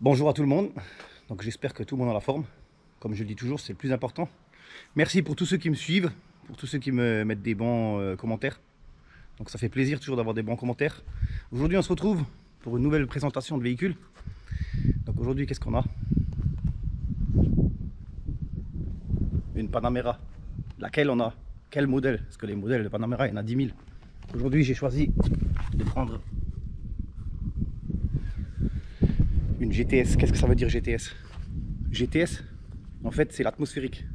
Bonjour à tout le monde, donc j'espère que tout le monde a la forme. Comme je le dis toujours, c'est le plus important. Merci pour tous ceux qui me suivent, pour tous ceux qui me mettent des bons commentaires. Donc ça fait plaisir toujours d'avoir des bons commentaires. Aujourd'hui on se retrouve pour une nouvelle présentation de véhicule. Donc aujourd'hui qu'est-ce qu'on a? Une Panamera. Laquelle on a? Quel modèle? Parce que les modèles de Panamera il y en a 10 000. Aujourd'hui j'ai choisi de prendre une GTS. Qu'est-ce que ça veut dire GTS? GTS, en fait, c'est l'atmosphérique.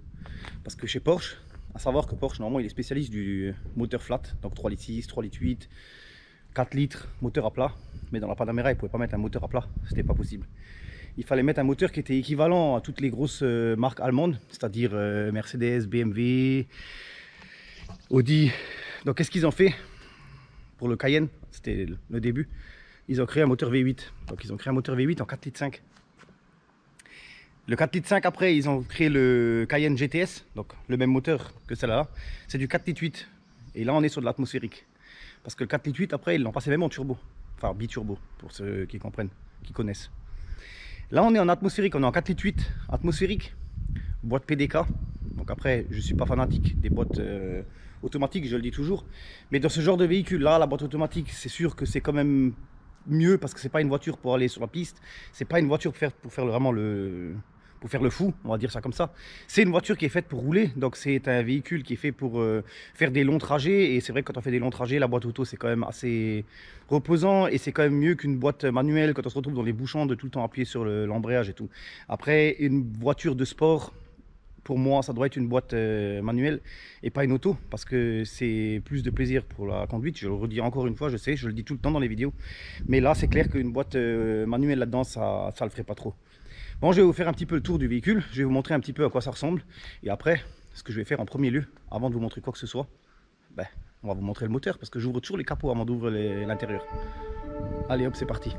Parce que chez Porsche, à savoir que Porsche, normalement, il est spécialiste du moteur flat. Donc 3,6 litres, 3,8 litres, 4 litres, moteur à plat. Mais dans la Panamera, il ne pouvait pas mettre un moteur à plat. C'était pas possible. Il fallait mettre un moteur qui était équivalent à toutes les grosses marques allemandes. C'est-à-dire Mercedes, BMW, Audi. Donc qu'est-ce qu'ils ont fait pour le Cayenne? C'était le début. Ils ont créé un moteur V8. Donc ils ont créé un moteur V8 en 4,5 litres. Le 4,5 litres après, ils ont créé le Cayenne GTS, donc le même moteur que celle-là. C'est du 4,8 litres. Et là, on est sur de l'atmosphérique. Parce que le 4,8 litres après, ils l'ont passé même en turbo. Enfin, biturbo, pour ceux qui comprennent, qui connaissent. Là, on est en atmosphérique, on est en 4,8 litres atmosphérique. Boîte PDK. Donc après, je ne suis pas fanatique des boîtes automatiques, je le dis toujours. Mais dans ce genre de véhicule-là, la boîte automatique, c'est sûr que c'est quand même mieux parce que c'est pas une voiture pour aller sur la piste. C'est pas une voiture pour faire vraiment pour faire le fou, on va dire ça comme ça. C'est une voiture qui est faite pour rouler, donc c'est un véhicule qui est fait pour faire des longs trajets. Et c'est vrai que quand on fait des longs trajets, la boîte auto c'est quand même assez reposant et c'est quand même mieux qu'une boîte manuelle quand on se retrouve dans les bouchons de tout le temps appuyer sur l'embrayage et tout. Après, une voiture de sport, pour moi, ça doit être une boîte manuelle et pas une auto parce que c'est plus de plaisir pour la conduite. Je le redis encore une fois, je sais, je le dis tout le temps dans les vidéos. Mais là, c'est clair qu'une boîte manuelle là-dedans, ça le ferait pas trop. Bon, je vais vous faire un petit peu le tour du véhicule. Je vais vous montrer un petit peu à quoi ça ressemble. Et après, ce que je vais faire en premier lieu, avant de vous montrer quoi que ce soit, ben, on va vous montrer le moteur parce que j'ouvre toujours les capots avant d'ouvrir l'intérieur. Allez hop, c'est parti.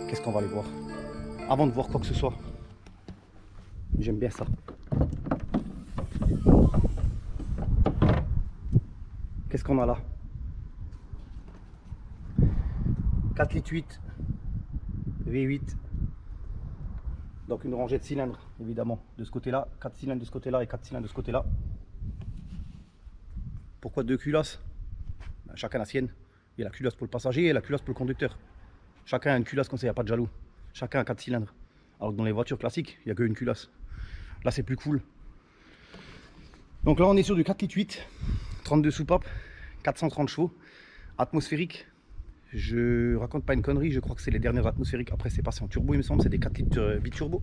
Qu'est-ce qu'on va aller voir avant de voir quoi que ce soit? J'aime bien ça. Qu'est-ce qu'on a là? 4,8 litres V8. Donc une rangée de cylindres évidemment de ce côté là, 4 cylindres de ce côté là et 4 cylindres de ce côté là. Pourquoi deux culasses? Ben, chacun la sienne. Il y a la culasse pour le passager et la culasse pour le conducteur. Chacun a une culasse comme ça, il n'y a pas de jaloux. Chacun a 4 cylindres. Alors que dans les voitures classiques, il n'y a qu'une culasse. Là, c'est plus cool. Donc là, on est sur du 4,8 litres, 32 soupapes, 430 chevaux, atmosphérique. Je raconte pas une connerie, je crois que c'est les dernières atmosphériques. Après, c'est passé en turbo, il me semble, c'est des 4 litres biturbo.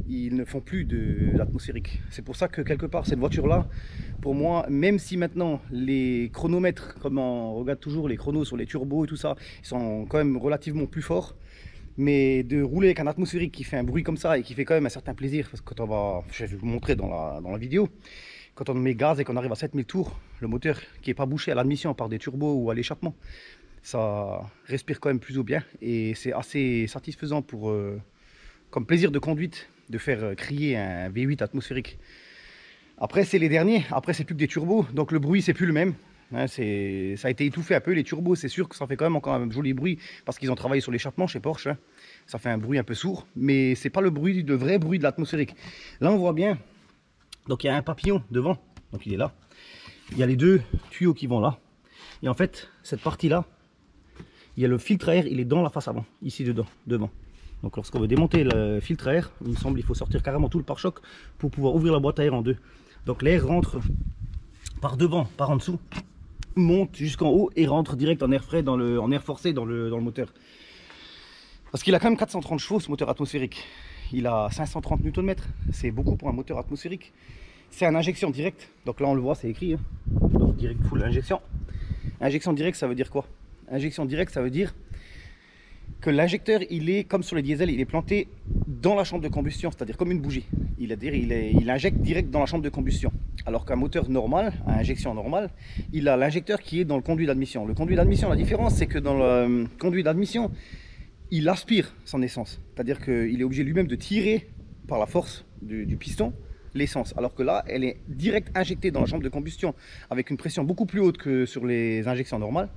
Ils ne font plus d'atmosphérique. C'est pour ça que quelque part, cette voiture-là, pour moi, même si maintenant les chronomètres, comme on regarde toujours les chronos sur les turbos et tout ça, ils sont quand même relativement plus forts. Mais de rouler avec un atmosphérique qui fait un bruit comme ça et qui fait quand même un certain plaisir, parce que quand on va, je vais vous montrer dans la vidéo, quand on met gaz et qu'on arrive à 7000 tours, le moteur qui n'est pas bouché à l'admission par des turbos ou à l'échappement, ça respire quand même plus ou bien et c'est assez satisfaisant pour, comme plaisir de conduite, de faire crier un V8 atmosphérique. Après c'est les derniers, après c'est plus que des turbos, donc le bruit c'est plus le même. Hein, ça a été étouffé un peu, les turbos c'est sûr que ça fait quand même encore un joli bruit parce qu'ils ont travaillé sur l'échappement chez Porsche. Hein. Ça fait un bruit un peu sourd, mais c'est pas le bruit, le vrai bruit de l'atmosphérique. Là on voit bien, donc il y a un papillon devant, donc il est là. Il y a les deux tuyaux qui vont là. Et en fait cette partie là, il y a le filtre à air, il est dans la face avant, ici dedans, devant. Donc lorsqu'on veut démonter le filtre à air, il me semble il faut sortir carrément tout le pare-choc pour pouvoir ouvrir la boîte à air en deux. Donc l'air rentre par devant, par en dessous, monte jusqu'en haut et rentre direct en air frais, en air forcé dans le moteur. Parce qu'il a quand même 430 chevaux ce moteur atmosphérique. Il a 530 Nm, c'est beaucoup pour un moteur atmosphérique. C'est une injection directe, donc là on le voit, c'est écrit. Hein. Donc direct full injection. Injection directe, ça veut dire quoi? Injection directe, ça veut dire que l'injecteur, il est comme sur les diesels, il est planté dans la chambre de combustion, c'est-à-dire comme une bougie. Il injecte direct dans la chambre de combustion. Alors qu'un moteur normal, à injection normale, il a l'injecteur qui est dans le conduit d'admission. Le conduit d'admission, la différence, c'est que dans le conduit d'admission, il aspire son essence. C'est-à-dire qu'il est obligé lui-même de tirer par la force du piston l'essence. Alors que là, elle est direct injectée dans la chambre de combustion avec une pression beaucoup plus haute que sur les injections normales.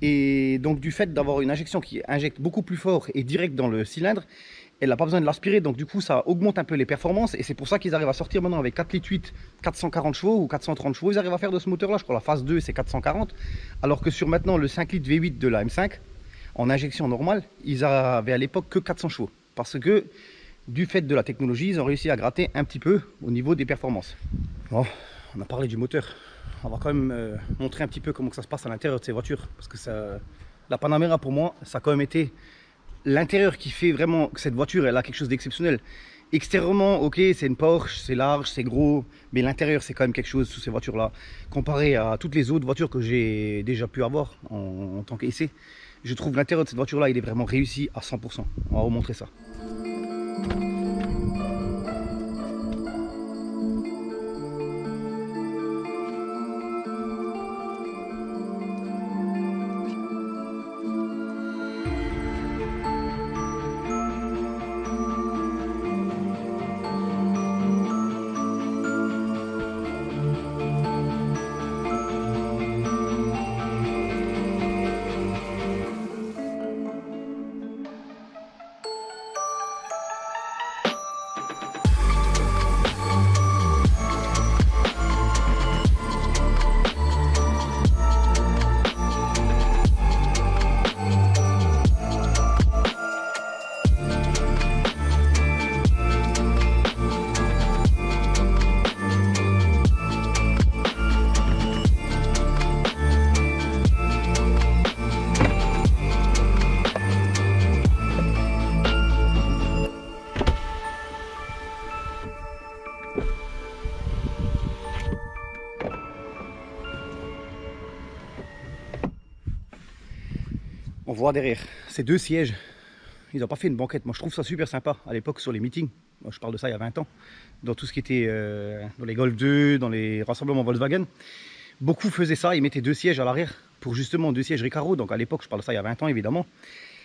Et donc du fait d'avoir une injection qui injecte beaucoup plus fort et direct dans le cylindre, elle n'a pas besoin de l'aspirer, donc du coup ça augmente un peu les performances et c'est pour ça qu'ils arrivent à sortir maintenant avec 4 litres 8, 440 chevaux ou 430 chevaux, ils arrivent à faire de ce moteur là, je crois la phase 2 c'est 440, alors que sur maintenant le 5 litres V8 de la M5, en injection normale, ils avaient à l'époque que 400 chevaux, parce que du fait de la technologie, ils ont réussi à gratter un petit peu au niveau des performances. Bon, on a parlé du moteur. On va quand même montrer un petit peu comment ça se passe à l'intérieur de ces voitures, parce que la Panamera pour moi ça a quand même été l'intérieur qui fait vraiment que cette voiture elle a quelque chose d'exceptionnel. Extérieurement ok c'est une Porsche, c'est large, c'est gros, mais l'intérieur c'est quand même quelque chose sous ces voitures là, comparé à toutes les autres voitures que j'ai déjà pu avoir en tant qu'essai. Je trouve l'intérieur de cette voiture là il est vraiment réussi à 100%. On va vous montrer ça. On voit derrière ces deux sièges, ils n'ont pas fait une banquette. Moi je trouve ça super sympa à l'époque sur les meetings. Moi, je parle de ça il y a 20 ans, dans tout ce qui était dans les Golf 2, dans les rassemblements Volkswagen. Beaucoup faisaient ça, ils mettaient deux sièges à l'arrière pour justement deux sièges Recaro. Donc à l'époque, je parle de ça il y a 20 ans évidemment.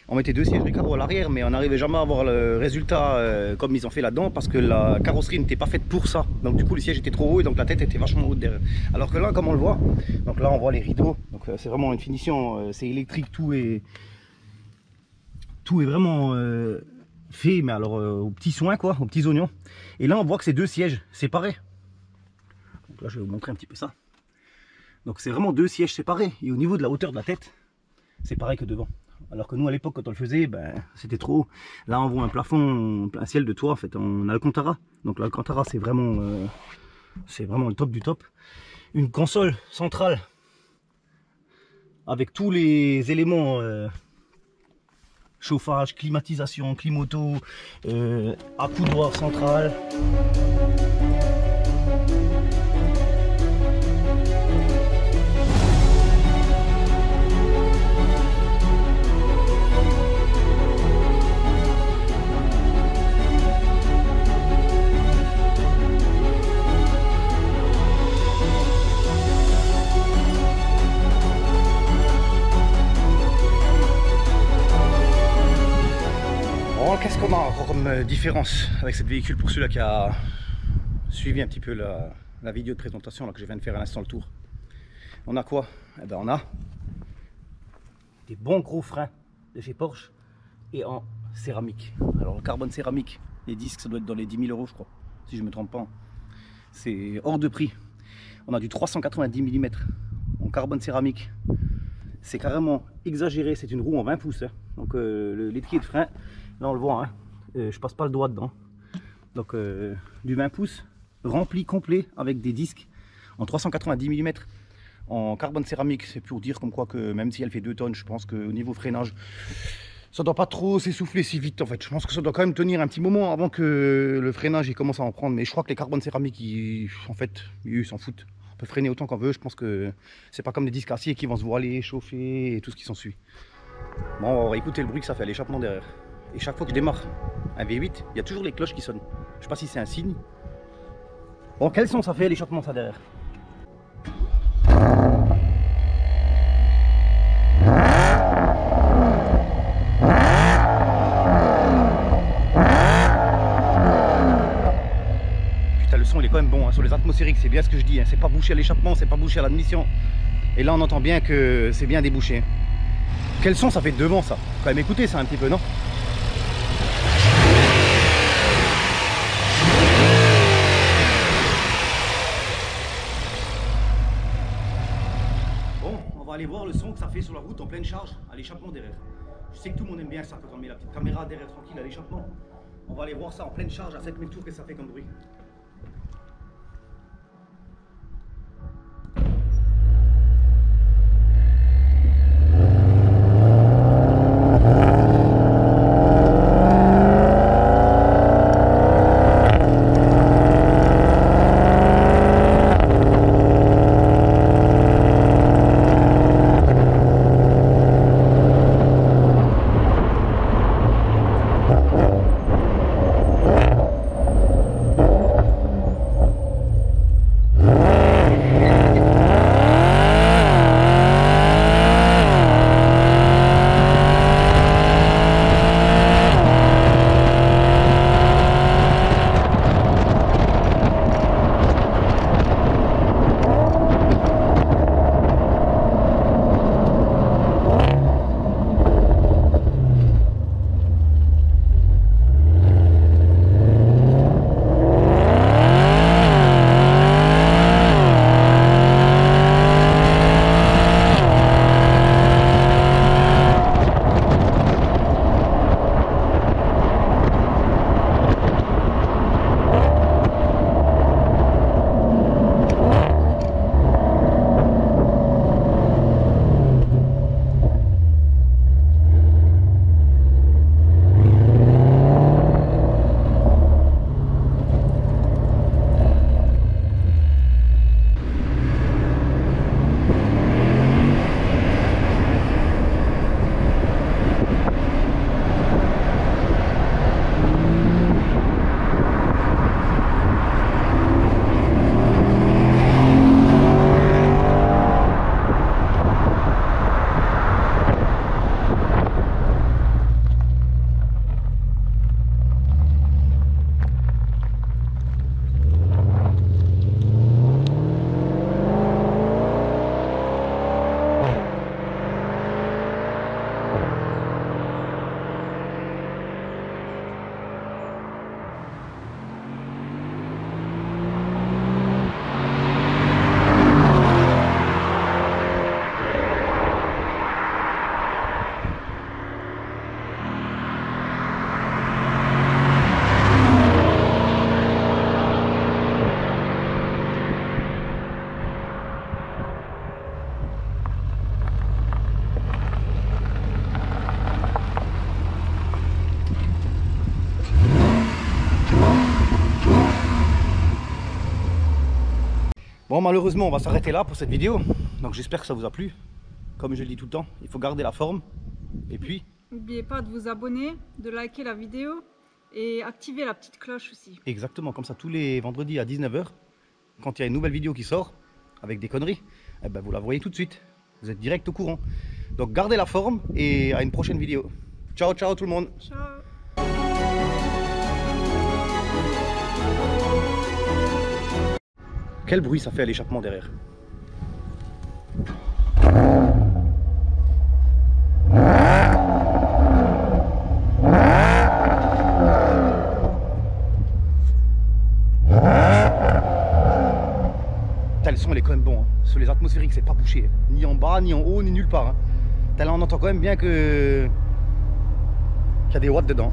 On mettait deux sièges Recaro à l'arrière, mais on n'arrivait jamais à avoir le résultat comme ils ont fait là-dedans parce que la carrosserie n'était pas faite pour ça. Donc du coup, le siège était trop haut et donc la tête était vachement haute derrière. Alors que là, comme on le voit, donc là on voit les rideaux. Donc c'est vraiment une finition, c'est électrique, tout est vraiment fait, mais alors aux petits soins quoi, aux petits oignons. Et là, on voit que c'est deux sièges séparés. Donc là, je vais vous montrer un petit peu ça. Donc c'est vraiment deux sièges séparés et au niveau de la hauteur de la tête, c'est pareil que devant. Alors que nous à l'époque quand on le faisait, ben, c'était trop haut. Là on voit un plafond, un ciel de toit en fait, on a Alcantara. Donc l'Alcantara c'est vraiment le top du top. Une console centrale avec tous les éléments chauffage, climatisation, climoto, accoudoir central. Qu'est-ce qu'on a encore comme différence avec cette véhicule pour celui-là qui a suivi un petit peu la vidéo de présentation là, que je viens de faire à l'instant le tour? On a quoi? Eh ben, on a des bons gros freins de chez Porsche et en céramique. Alors le carbone céramique, les disques ça doit être dans les 10 000 € je crois, si je ne me trompe pas. C'est hors de prix. On a du 390 mm en carbone céramique. C'est carrément exagéré, c'est une roue en 20 pouces. Hein. Donc l'étrier de frein, là on le voit, hein. Je passe pas le doigt dedans. Donc du 20 pouces rempli complet avec des disques en 390 mm en carbone céramique. C'est pour dire comme quoi que même si elle fait 2 tonnes, je pense qu'au niveau freinage, ça doit pas trop s'essouffler si vite en fait. Je pense que ça doit quand même tenir un petit moment avant que le freinage il commence à en prendre. Mais je crois que les carbones céramiques, en fait, ils s'en foutent. On peut freiner autant qu'on veut. Je pense que c'est pas comme des disques acier qui vont se voiler, chauffer et tout ce qui s'ensuit. Bon, on va écouter le bruit que ça fait à l'échappement derrière. Et chaque fois que je démarre un V8, il y a toujours les cloches qui sonnent. Je sais pas si c'est un signe. Bon, quel son ça fait à l'échappement ça derrière? Putain, le son il est quand même bon hein. Sur les atmosphériques, c'est bien ce que je dis hein. C'est pas bouché à l'échappement, c'est pas bouché à l'admission. Et là on entend bien que c'est bien débouché. Quel son ça fait devant ça? Quand même écouter ça un petit peu, non? Bon, on va aller voir le son que ça fait sur la route en pleine charge à l'échappement derrière. Je sais que tout le monde aime bien ça quand on met la petite caméra derrière tranquille à l'échappement. On va aller voir ça en pleine charge à 7000 tours, que ça fait comme bruit. Bon, malheureusement, on va s'arrêter là pour cette vidéo. Donc j'espère que ça vous a plu. Comme je le dis tout le temps, il faut garder la forme. Et puis... N'oubliez pas de vous abonner, de liker la vidéo et activer la petite cloche aussi. Exactement, comme ça tous les vendredis à 19 h, quand il y a une nouvelle vidéo qui sort, avec des conneries, eh ben, vous la voyez tout de suite. Vous êtes direct au courant. Donc gardez la forme et à une prochaine vidéo. Ciao, ciao tout le monde. Ciao. Quel bruit ça fait à l'échappement derrière? Le son il est quand même bon, hein. Sur les atmosphériques c'est pas bouché, hein. Ni en bas, ni en haut, ni nulle part, hein. Là on entend quand même bien que qu'il y a des watts dedans.